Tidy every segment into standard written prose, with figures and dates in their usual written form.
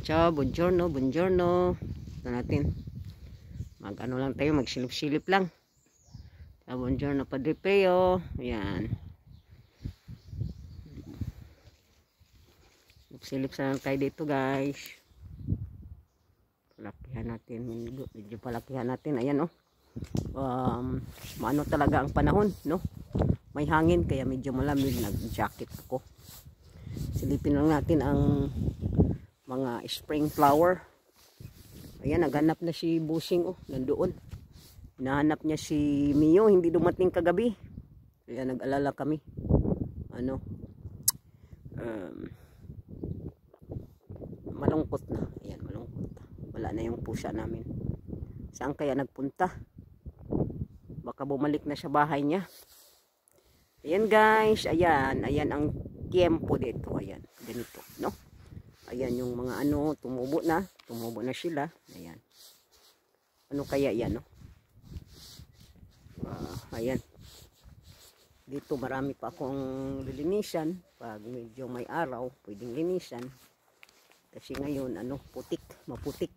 Ciao, buongiorno, buongiorno. Ito natin. Mag-ano lang tayo, magsilip-silip lang. Ciao, buongiorno, Padre Peo. Ayan. Silip sa lang tayo dito, guys. Palakihan natin. Medyo palakihan natin. Ayan, oh. Maano talaga ang panahon, no? May hangin, kaya medyo malamig. Nag-jacket ako. Silipin lang natin ang mga spring flower. Ayan, naghanap na si Busing, oh, nandoon. Hinahanap niya si Mio, hindi dumating kagabi. Kaya nag-alala kami. Ano? Malungkot na. Ayan, malungkot. Wala na yung pusa namin. Saan kaya nagpunta? Baka bumalik na sa bahay niya. Ayan, guys. Ayan. Ayan ang tiempo dito. Ayan. Ganito, no? Ayan yung mga ano, tumubo na. Tumubo na sila. Ayan. Ano kaya yan, no? Ayan. Dito marami pa akong lilinisan. Pag medyo may araw, pwedeng linisan. Kasi ngayon, ano, putik. Maputik.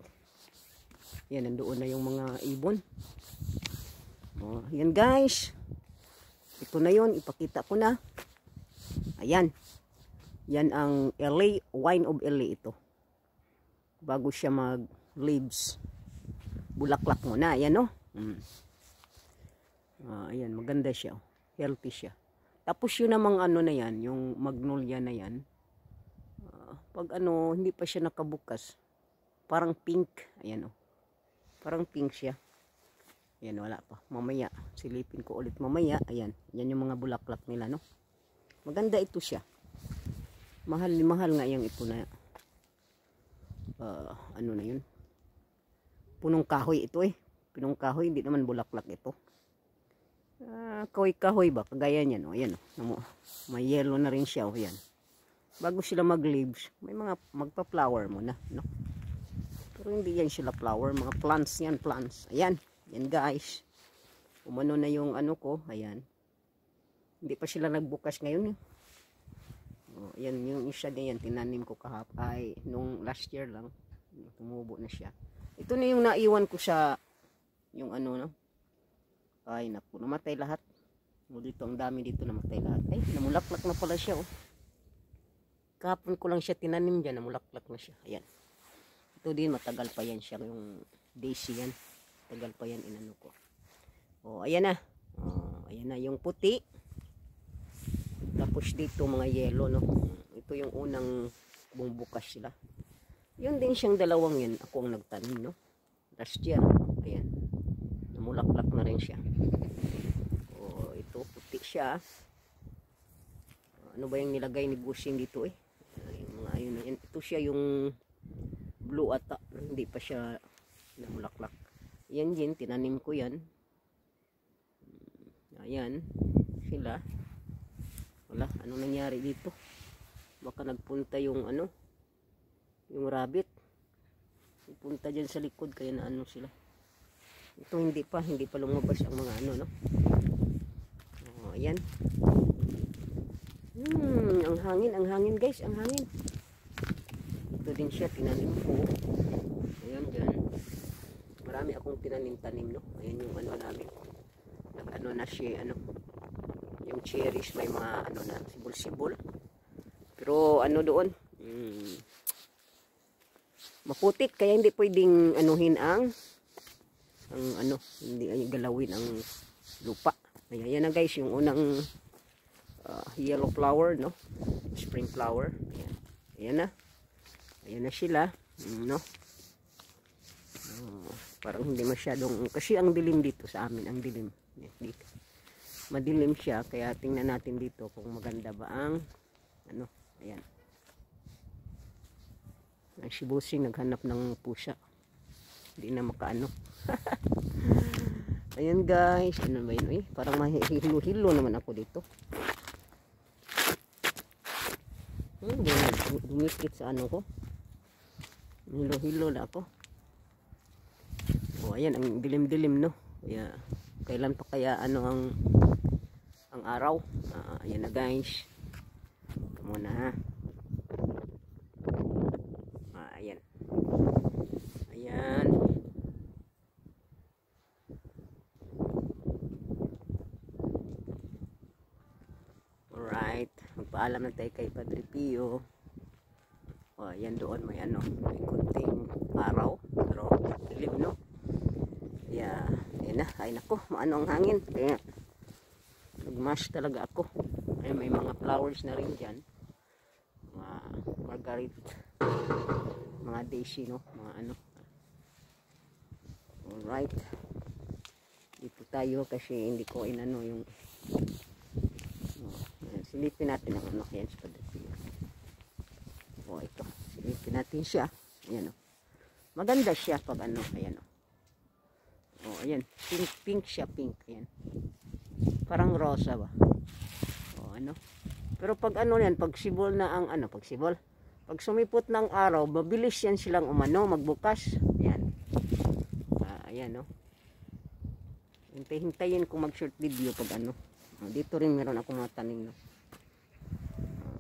Ayan, nandoon na yung mga ibon. Ayan, guys. Ito na yun. Ipakita ko na. Ayan. Yan ang LA, wine of LA ito. Bago siya mag-leaves. Bulaklak mo na. Ayan, no? Ayan, maganda siya. Healthy siya. Tapos yun namang ano na yan, yung magnolia na yan. Pag ano, hindi pa siya nakabukas. Parang pink. Ayan, oh. Parang pink siya. Ayan, wala pa. Mamaya, silipin ko ulit mamaya. Ayan, yan yung mga bulaklak nila, no? Maganda ito siya. Mahal nga yung ito na ano na yun, punong kahoy ito eh. Punong kahoy, hindi naman bulaklak ito. Kahoy ba, kagaya niyan, oh. Ayan, oh. May yellow na rin siya, oh. Ayan. Bago sila mag-leaves, may mga magpa-flower muna, no? Pero hindi yan sila flower, mga plants yan, plants. Ayan, yan guys. Umano na yung ano ko, ayan. Hindi pa sila nagbukas ngayon eh. Yan yung isa na yan, tinanim ko kahapay nung last year lang, tumubo na siya. Ito na yung naiwan ko sa yung ano, no? Ay naku, namatay lahat. Dito ang dami dito, namatay lahat. Ay, namulaklak na pala siya, oh. Kahapon ko lang siya tinanim dyan, namulaklak na siya. Ayan. Ito din, matagal pa yan siya, yung daisy yan. Matagal pa yan inano ko. Ayan na. Ayan na yung puti. Tapos dito mga yellow, no? Ito yung unang bumubukas sila. Yun din siyang dalawang yan. Ako ang nagtanim, no? Last year. Ayan. Namulaklak na rin siya. Ito, puti siya. Ano ba yung nilagay ni Busing dito eh? Yung mga ayun na yan. Ito siya yung blue ata. Hindi pa siya namulaklak. Yan din, tinanim ko yan. Ayan. Sila. Wala, anong nangyari dito? Baka nagpunta yung ano, yung rabbit. Nagpunta dyan sa likod, kaya na ano sila. Ito hindi pa lumabas ang mga ano, no? Ayan. Ang hangin guys, ang hangin. Ito din siya, tinanim ko. Ayan dyan. Marami akong tinanim-tanim, no? Ayan yung ano namin. Nag-ano na siya, ano. Yung cherries may mga ano na sibol-sibol. Pero ano doon, maputik kaya hindi pwedeng anuhin ang ano, hindi galawin ang lupa. Ayan na guys, yung unang yellow flower, no? Spring flower. Ayan na. Ayan na sila, no? Parang hindi masyadong, kasi ang dilim dito sa amin, ang dilim dito. Madilim siya, kaya tingnan natin dito kung maganda ba ang ano, ayan. Ang si Busing naghanap ng pusa. Hindi na makaano. Ayan guys, ano ba yun eh? Parang mahilo-hilo naman ako dito. Dumikit sa ano ko. Hilo-hilo na ako. Ayan, ang dilim-dilim, no? Kaya, kailan pa kaya ano ang araw. Ayan na guys. Ito muna ha. Ayan. magpaalam na tayo kay Padre Pio. O, yan doon may ano, may kunting araw. Pero dilim, no? Kaya, yan na. Ay nako, maano ang hangin. Kaya, nagmash talaga ako. Ay, may mga flowers na rin dyan. Mga margaret. Mga daisy, no? Mga ano. Alright. Dito tayo kasi hindi ko inano yung silipin natin ang ano. Yan sa Padre Pio. O, ito. Silipin natin siya. Ayan, o. Maganda siya pag ano. Ayan, o. O, ayan. Pink, pink siya. Pink. Ayan. Parang rosa ba? O, ano. Pero pag ano yan, pag sibol na ang ano, pag sibol. Pag sumipot ng araw, mabilis yan silang umano, magbukas. Ayan. Ayan, o. Hintay-hintayin kung mag-short video pag ano. Dito rin meron ako mga tanim, no.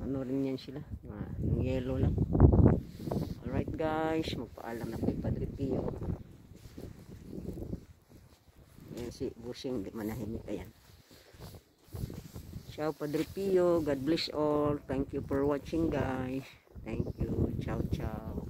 Ano rin yan sila, yung yellow lang. Alright guys, magpaalam na kay Padre Pio. Ayan si Busing, di manahimik. Ayan. Ciao Padre Pio, God bless all. Thank you for watching guys. Thank you, ciao ciao.